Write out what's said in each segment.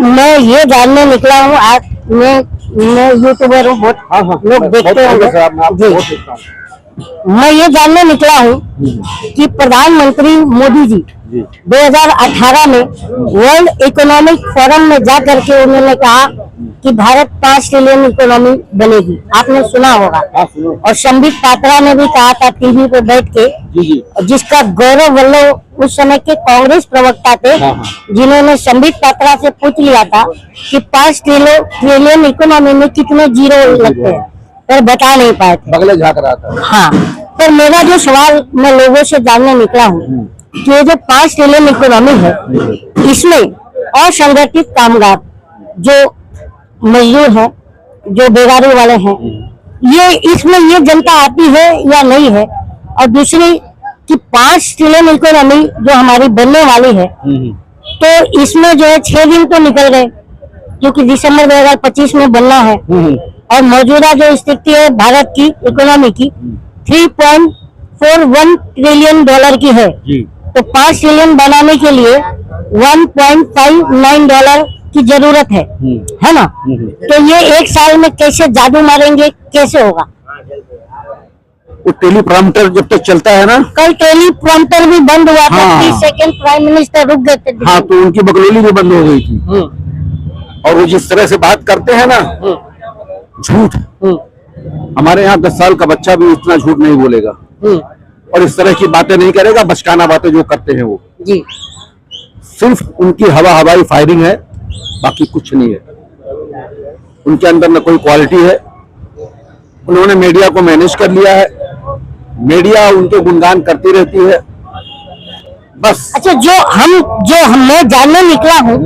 मैं ये जानने निकला हूँ, आज मैं यूट्यूबर हूँ, बहुत लोग देखते होंगे जी। मैं ये जानने निकला हूँ कि प्रधानमंत्री मोदी जी 2018 में वर्ल्ड इकोनॉमिक फोरम में जाकर के उन्होंने कहा कि भारत 5 ट्रिलियन इकोनॉमी बनेगी। आपने सुना होगा। और संबित पात्रा ने भी कहा था टीवी पे बैठ के, जिसका गौरव वल्लभ उस समय के कांग्रेस प्रवक्ता थे, जिन्होंने संबित पात्रा से पूछ लिया था कि 5 ट्रिलियन इकोनॉमी में कितने जीरो लगते हैं, पर बता नहीं पाए थे, बगले झाँक रहा था। हाँ, पर मेरा जो सवाल मैं लोगों से जानने निकला हूँ कि ये जो 5 ट्रिलियन इकोनॉमी है, इसमें असंगठित कामगार जो मजदूर हैं, जो बेगारी वाले हैं, ये इसमें ये जनता आती है या नहीं है? और दूसरी कि 5 ट्रिलियन इकोनॉमी जो हमारी बनने वाली है, तो इसमें जो है 6 दिन तो निकल गए, क्योंकि दिसंबर 2025 में बनना है। और मौजूदा जो स्थिति है भारत की इकोनॉमी की 3.41 ट्रिलियन डॉलर की है, तो 5 ट्रिलियन बनाने के लिए 1.59 डॉलर की जरूरत है ना? तो ये एक साल में कैसे जादू मारेंगे, कैसे होगा? वो टेलीप्रॉम्प्टर जब तक चलता है ना, कल टेलीप्रॉम्प्टर भी बंद हुआ था। 30 सेकंड प्राइम मिनिस्टर रुक गए थे। हाँ, तो उनकी बकलोली भी बंद हो गई थी। और वो जिस तरह से बात करते हैं ना, झूठ, हमारे यहाँ 10 साल का बच्चा भी इतना झूठ नहीं बोलेगा और इस तरह की बातें नहीं करेगा। बचकाना बातें जो करते हैं वो जी, सिर्फ उनकी हवाई फायरिंग है, बाकी कुछ नहीं है। उनके अंदर न कोई क्वालिटी है। उन्होंने मीडिया को मैनेज कर लिया है, मीडिया उनके गुणगान करती रहती है बस। अच्छा, जो मैं जानने निकला हूँ,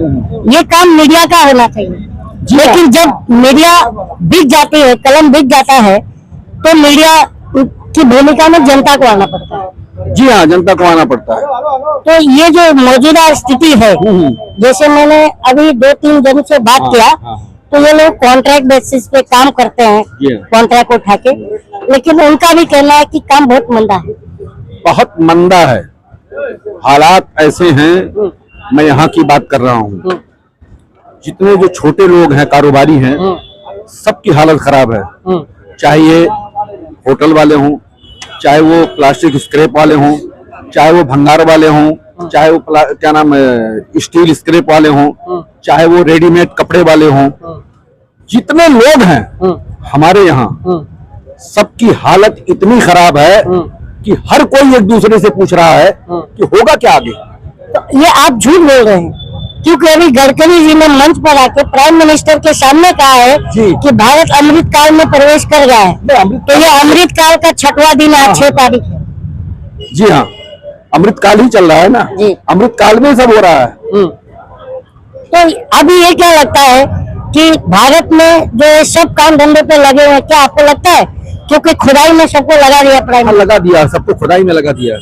ये काम मीडिया का होना चाहिए, लेकिन जब मीडिया बिक जाती है, कलम बिक जाता है, तो मीडिया की भूमिका में जनता को आना पड़ता है। जी हाँ, जनता को आना पड़ता है। तो ये जो मौजूदा स्थिति है, जैसे मैंने अभी 2-3 जन से बात किया, तो ये लोग कॉन्ट्रैक्ट बेसिस पे काम करते हैं, कॉन्ट्रैक्ट उठा के, लेकिन उनका भी कहना है कि काम बहुत मंदा है। बहुत मंदा है, हालात ऐसे हैं। मैं यहाँ की बात कर रहा हूँ, जितने जो छोटे लोग हैं, कारोबारी हैं, सबकी हालत खराब है। चाहे ये होटल वाले हों, चाहे वो प्लास्टिक स्क्रैप वाले हों, चाहे वो भंगार वाले हों, चाहे वो क्या नाम है स्टील स्क्रैप वाले हों, चाहे वो रेडीमेड कपड़े वाले हों, जितने लोग हैं हमारे यहाँ, सबकी हालत इतनी खराब है कि हर कोई एक दूसरे से पूछ रहा है कि होगा क्या आगे। तो ये आप झूठ बोल रहे हैं, क्योंकि अभी गडकरी जी ने मंच पर आके प्राइम मिनिस्टर के सामने कहा है कि भारत अमृत काल में प्रवेश कर गया है। तो ये अमृत काल का 6वां दिन आज 6 तारीख है। जी हाँ, अमृत काल ही चल रहा है ना, अमृत काल में सब हो रहा है। तो अभी ये क्या लगता है कि भारत में जो सब काम धंधे पे लगे हुए, क्या आपको लगता है? क्योंकि खुदाई में सबको लगा दिया, प्राइम लगा दिया, सबको खुदाई में लगा दिया।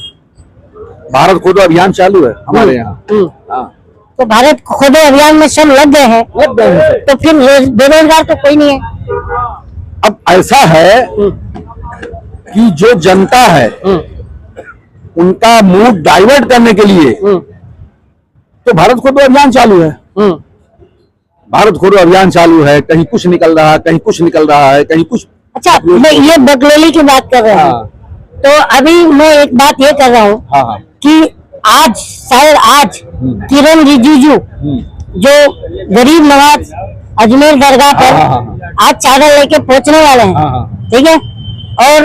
भारत खोदो अभियान चालू है हमारे यहाँ। तो भारत खोदो अभियान में सब लग गए हैं, तो फिर बेरोजगार तो कोई नहीं है। अब ऐसा है कि जो जनता है, उनका मूड डाइवर्ट करने के लिए तो भारत खोदो अभियान चालू है। भारत खोदो अभियान चालू है, कहीं कुछ निकल रहा है, कहीं कुछ निकल रहा है, कहीं कुछ। अच्छा, मैं ये बकलोली की बात कर रहा हूँ, तो अभी मैं एक बात ये कर रहा हूँ कि आज शायद आज किरण रिजिजू जो गरीब नवाज अजमेर दरगाह पर आज चादर लेके पहुंचने वाले हैं, ठीक है? और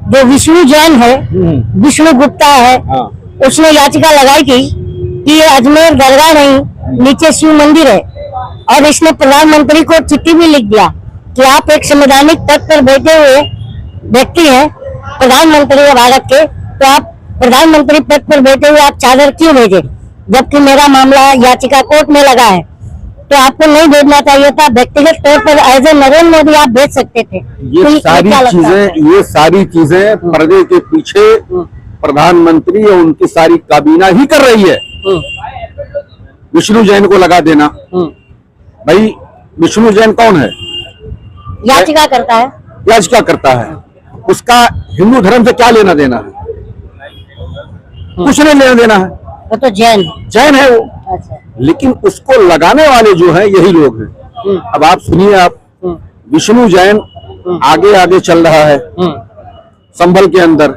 जो विष्णु जैन है, विष्णु गुप्ता है, उसने याचिका लगाई थी कि ये अजमेर दरगाह नहीं, नीचे शिव मंदिर है। और इसने प्रधानमंत्री को चिट्ठी भी लिख दिया कि आप एक संवैधानिक पद पर बैठे हुए व्यक्ति हैं, प्रधानमंत्री है भारत के, तो आप प्रधानमंत्री पद पर बैठे हुए आप चादर क्यों भेजे, जबकि मेरा मामला याचिका कोर्ट में लगा है, तो आपको नहीं भेजना चाहिए था। व्यक्तिगत तौर पर एज ए नरेंद्र मोदी आप भेज सकते थे। ये सारी चीजें पर्दे के पीछे प्रधानमंत्री और उनकी सारी काबीना ही कर रही है। विष्णु जैन को लगा देना, भाई विष्णु जैन कौन है? याचिका करता है, याचिका करता है, उसका हिंदू धर्म से क्या लेना देना है? कुछ नहीं लेना देना है। वो तो जैन है वो। अच्छा। लेकिन उसको लगाने वाले जो हैं यही लोग हैं। अब आप सुनिए, आप विष्णु जैन आगे आगे चल रहा है संभल के अंदर,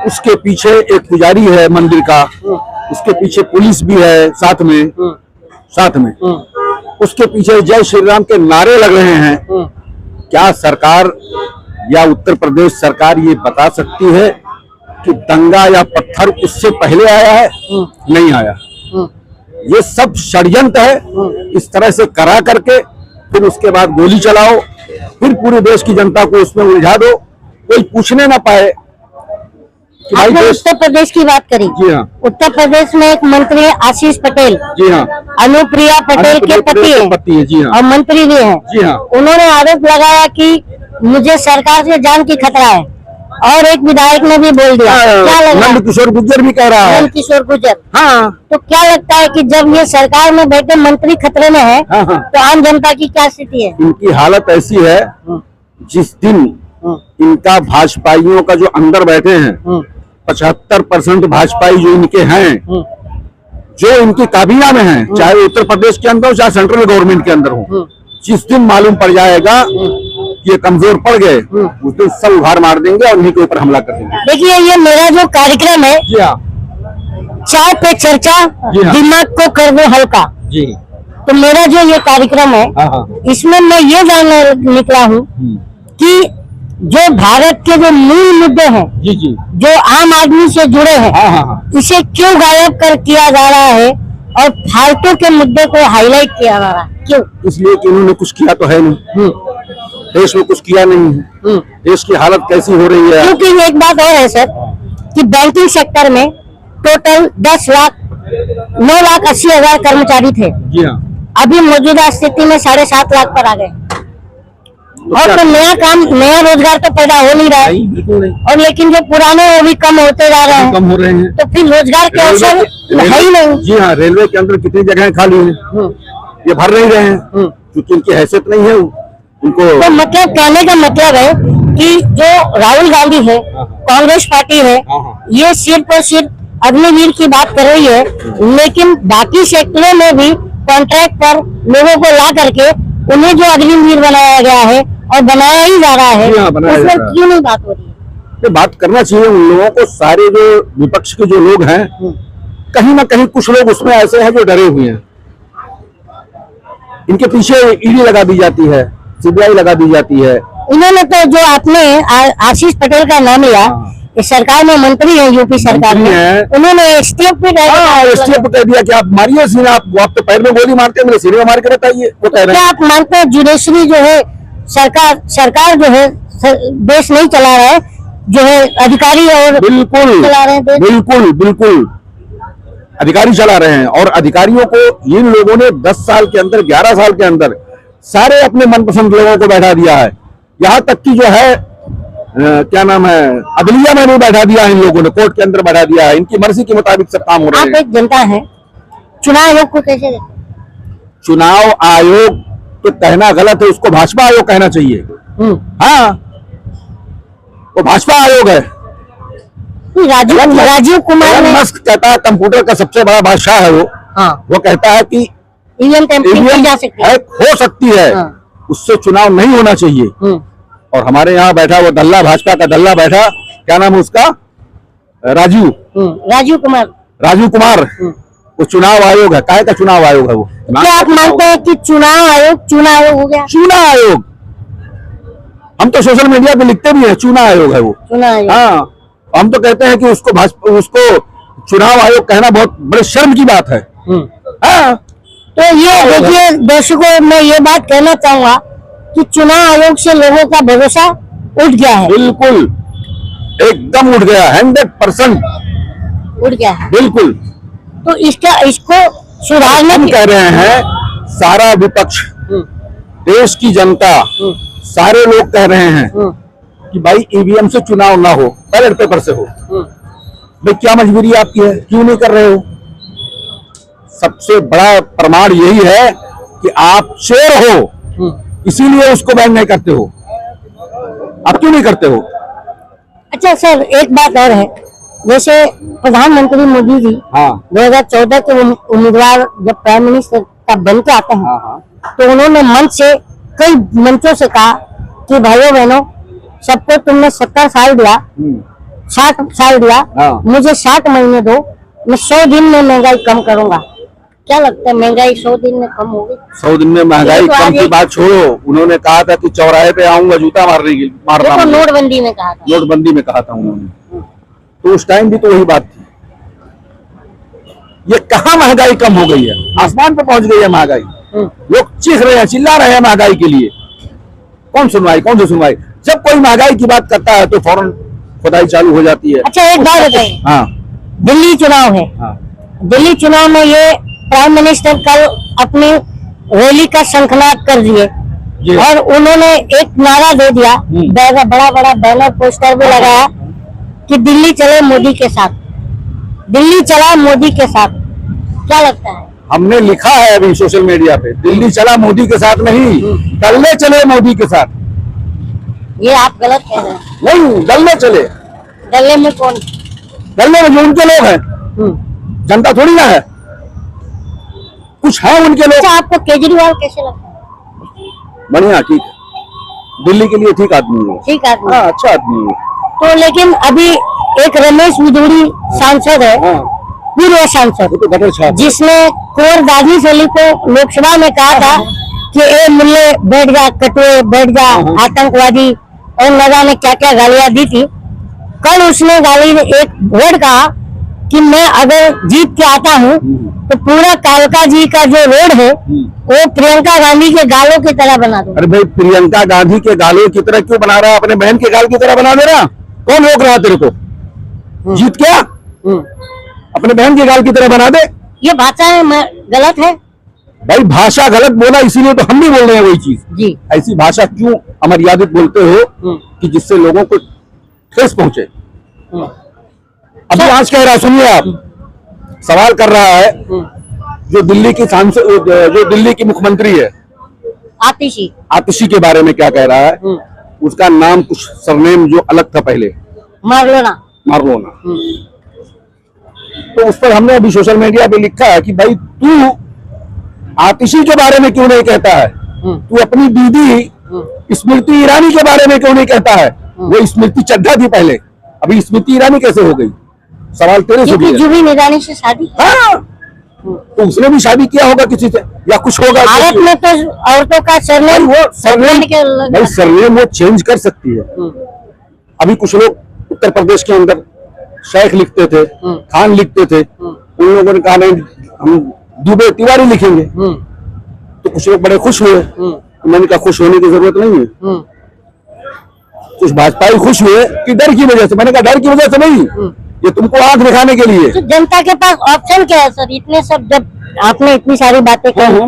उसके पीछे एक पुजारी है मंदिर का, उसके पीछे पुलिस भी है साथ में उसके पीछे जय श्री राम के नारे लग रहे हैं। क्या सरकार या उत्तर प्रदेश सरकार ये बता सकती है कि दंगा या पत्थर उससे पहले आया है? नहीं आया। ये सब षड्यंत्र है। इस तरह से करा करके फिर उसके बाद गोली चलाओ, फिर पूरे देश की जनता को उसमें उलझा दो, कोई पूछने ना पाए कि भाई आपने देश। उत्तर प्रदेश की बात करी। जी हाँ। उत्तर प्रदेश में एक मंत्री है आशीष पटेल। जी हाँ। अनुप्रिया पटेल के पति है जी हाँ। और मंत्री भी हैं। जी हाँ। उन्होंने आरोप लगाया कि मुझे सरकार से जान की खतरा है, और एक विधायक ने भी बोल दिया। क्या लग रहा है? नंद किशोर गुर्जर भी कह रहा है। नंद किशोर गुर्जर। हाँ। तो क्या लगता है कि जब ये सरकार में बैठे मंत्री खतरे में है, हाँ, हाँ। तो आम जनता की क्या स्थिति है? इनकी हालत ऐसी है, जिस दिन इनका भाजपाइयों का जो अंदर बैठे हैं 75% भाजपाई जो इनके हैं, जो इनकी काबीना में हैं, चाहे उत्तर प्रदेश के अंदर हो चाहे सेंट्रल गवर्नमेंट के अंदर हो, जिस दिन मालूम पड़ जाएगा कि ये कमजोर पड़ गए, उस दिन सब उघाड़ मार देंगे और इन्हीं के ऊपर हमला कर देंगे। देखिए, ये मेरा जो कार्यक्रम है, जी हाँ। चाय पे चर्चा, जी हाँ। दिमाग को कर दो हल्का। जी। तो मेरा जो ये कार्यक्रम है, हाँ हाँ। इसमें मैं ये जानने निकला हूँ कि जो भारत के जो मूल मुद्दे हैं, जी जी। जो आम आदमी से जुड़े हैं, हाँ हाँ हाँ। इसे क्यों गायब कर किया जा रहा है और फालतू के मुद्दे को हाईलाइट किया जा रहा है? क्यों? इसलिए कि उन्होंने कुछ किया तो है नहीं, देश में कुछ किया नहीं है। देश की हालत कैसी हो रही है? क्योंकि एक बात और है सर, कि बैंकिंग सेक्टर में टोटल 9,80,000 कर्मचारी थे। जी हाँ। अभी मौजूदा स्थिति में 7.5 लाख पर आ गए, और तो नया रोजगार तो पैदा हो नहीं रहा है। नहीं, बिल्कुल नहीं। और लेकिन जो पुराने वो भी कम होते जा रहे हैं, कम हो रहे हैं, तो फिर रोजगार के अवसर है ही नहीं। जी हाँ। रेलवे के अंदर कितनी जगहें खाली हैं, ये भर नहीं रहे हैं, क्योंकि इनकी हैसियत नहीं है उनको। तो मतलब कहने का मतलब है कि जो राहुल गांधी है, कांग्रेस पार्टी है, ये सिर्फ और सिर्फ अग्निवीर की बात कर रही है, लेकिन बाकी सेक्टरों में भी कॉन्ट्रैक्ट पर लोगों को ला करके उन्हें जो अग्निवीर बनाया गया है और बनाया ही जा रहा है, उसमें क्यों नहीं बात हो रही है? ये बात करना चाहिए उन लोगों को। सारे जो विपक्ष के जो लोग हैं, कहीं ना कहीं कुछ लोग उसमें ऐसे हैं जो डरे हुए हैं। इनके पीछे ईडी लगा दी जाती है, सीबीआई लगा दी जाती है। इन्होंने तो जो आपने आशीष पटेल का नाम लिया, इस सरकार में मंत्री है, यूपी सरकार में, उन्होंने एसटीएफ पे एसटीएफ कह दिया कि आप मारिए सीने, आप तो पैर में गोली मारते हैं, मेरे सीने में मार के बताइए। वो कह रहे हैं। क्या आप मानते हैं जुडिशरी जो है, सरकार जो है देश नहीं चला रहा है, जो है अधिकारी और बिल्कुल चला रहे हैं देश? बिल्कुल अधिकारी चला रहे हैं। और अधिकारियों को इन लोगों ने 10 साल के अंदर, 11 साल के अंदर सारे अपने मनपसंद लोगों को बैठा दिया है। यहाँ तक कि जो है क्या नाम है, अदलिया में नहीं बैठा दिया है इन लोगों ने, कोर्ट के अंदर बैठा दिया है। इनकी मर्जी के मुताबिक सब काम हो रहे हैं। आप एक जनता है, चुनाव आयोग को कैसे देखते हैं? चुनाव आयोग तो कहना गलत है, उसको भाजपा आयोग कहना चाहिए। हाँ, वो भाजपा आयोग है। राजीव कुमार ने मस्क कहता है कंप्यूटर का सबसे बड़ा बादशाह है वो। हाँ। वो कहता है कि ईवीएम टेम्परिंग की जा सकती है, हो सकती है। हाँ। उससे चुनाव नहीं होना चाहिए। और हमारे यहाँ बैठा वो दल्ला, भाजपा का दल्ला बैठा, क्या नाम है उसका, राजीव कुमार। वो चुनाव आयोग है, काहे का चुनाव आयोग है वो? क्या आप मानते हैं कि चुनाव आयोग हो गया? चुनाव आयोग, हम तो सोशल मीडिया पे लिखते भी हैं चुनाव आयोग है वो। चुनाव आयोग। हाँ, हम तो कहते हैं कि उसको चुनाव आयोग कहना बहुत बड़े शर्म की बात है। हाँ। तो ये देखिए दर्शकों, मैं ये बात कहना चाहूंगा कि चुनाव आयोग से लोगों का भरोसा उठ गया है। बिल्कुल, एकदम उठ गया, 100% उठ गया है। बिल्कुल। तो इसको सुधारने हम कह रहे हैं, सारा विपक्ष, देश की जनता, सारे लोग कह रहे हैं कि भाई ईवीएम से चुनाव ना हो, बैलेट पेपर से हो। भाई क्या मजबूरी आपकी है, क्यों नहीं कर रहे हो? सबसे बड़ा प्रमाण यही है कि आप शेर हो, इसीलिए उसको बैन नहीं करते हो। आप क्यों नहीं करते हो? अच्छा सर, एक बात और है जैसे प्रधानमंत्री मोदी जी हाँ 2014 के उम्मीदवार जब प्राइम मिनिस्टर का बन के आते हैं, हाँ हाँ तो उन्होंने मंच से कई मंचों से कहा कि भाइयों बहनों, सबको तुमने 70 साल दिया, 60 साल दिया, हाँ। मुझे 60 महीने दो, मैं 100 दिन में महंगाई कम करूंगा। क्या लगता है, महंगाई 100 दिन में कम होगी? 100 दिन में महंगाई तो कम आज की बात छोड़ो, उन्होंने कहा था कि चौराहे पे आऊंगा जूता मारने की मारना। देखो नोटबंदी में कहा था, नोटबंदी में कहा था उन्होंने, तो उस टाइम भी तो वही बात थी। ये कहाँ महंगाई कम हो गई है? आसमान पे पहुंच गई है महंगाई। लोग चीख रहे हैं, चिल्ला रहे हैं महंगाई के लिए। कौन सुनवाई, कौन सी सुनवाई? जब कोई महंगाई की बात करता है तो फौरन खुदाई चालू हो जाती है। अच्छा एक बात बताइए, हाँ दिल्ली चुनाव है, हाँ दिल्ली चुनाव में ये प्राइम मिनिस्टर कल अपनी रैली का शंखनाद कर दिए जी। और उन्होंने एक नारा दे दिया, बड़ा बड़ा बैनर पोस्टर भी लगाया कि दिल्ली चले मोदी के साथ, दिल्ली चला मोदी के साथ। क्या लगता है? हमने लिखा है अभी सोशल मीडिया पे, दिल्ली चला मोदी के साथ नहीं, डलने चले मोदी के साथ। ये आप गलत कह रहे हैं। नहीं, डलने चले। डल्ले में कौन? डलने में जो उनके लोग हैं, जनता थोड़ी ना है, कुछ है उनके लोग। अच्छा आपको केजरीवाल कैसे लगता है? बढ़िया, ठीक है, दिल्ली के लिए ठीक आदमी है। ठीक आदमी, हाँ, अच्छा आदमी है। तो लेकिन अभी एक रमेश बिधूड़ी सांसद है, हाँ, पूर्व सांसद, वो तो गटर छाप है। जिसने कुंवर दानिश अली को लोकसभा में कहा था कि ए मुल्ले बैठ जा, कटुए बैठ जा, आतंकवादी, और न जाने क्या क्या गालियां दी थी। कल उसने गाली एक वर्ड कहा कि मैं अगर जीत के आता हूँ तो पूरा कालका जी का जो रोड है वो प्रियंका गांधी के गालों की तरह बना दूं। अरे भाई, प्रियंका गांधी के गालों की तरह क्यों बना रहा है? अपने बहन के गाल की तरह बना दे रहा। कौन रोक रहा है तेरे को? जीत क्या, अपने बहन के गाल की तरह बना दे। ये भाषा गलत है भाई, भाषा गलत बोला इसीलिए तो हम भी बोल रहे हैं वही चीज जी। ऐसी भाषा क्यों अमर्यादित बोलते हो कि जिससे लोगों को ठेस पहुंचे? अभी आज कह रहा, सुनिए आप, सवाल कर रहा है जो दिल्ली की सांसद, जो दिल्ली की मुख्यमंत्री है आतिशी, आतिशी के बारे में क्या कह रहा है? उसका नाम कुछ सरनेम जो अलग था पहले, मारलोना। तो उस पर हमने अभी सोशल मीडिया पे लिखा है कि भाई तू आतिशी के बारे में क्यों नहीं कहता है? तू अपनी दीदी स्मृति ईरानी के बारे में क्यों नहीं कहता है? वो स्मृति चड्ढा थी पहले, अभी स्मृति ईरानी कैसे हो गई? सवाल तेरे से भी है। जुबिन ईरानी से शादी, हाँ, तो उसने भी शादी किया होगा किसी से या कुछ होगा। भारत में तो औरतों का सरनेम वो सरनेम, भाई सरनेम वो चेंज कर सकती है। अभी कुछ लोग उत्तर प्रदेश के अंदर शेख लिखते थे, खान लिखते थे, उन लोगों ने कहा नहीं हम दुबे तिवारी लिखेंगे, तो कुछ लोग बड़े खुश हुए। मैंने कहा खुश होने की जरूरत नहीं है। कुछ भाजपाई खुश हुए कि डर की वजह से। मैंने कहा डर की वजह से नहीं, ये तुमको आंख दिखाने के लिए। तो जनता के पास ऑप्शन क्या है सर? इतने सब, जब आपने इतनी सारी बातें कही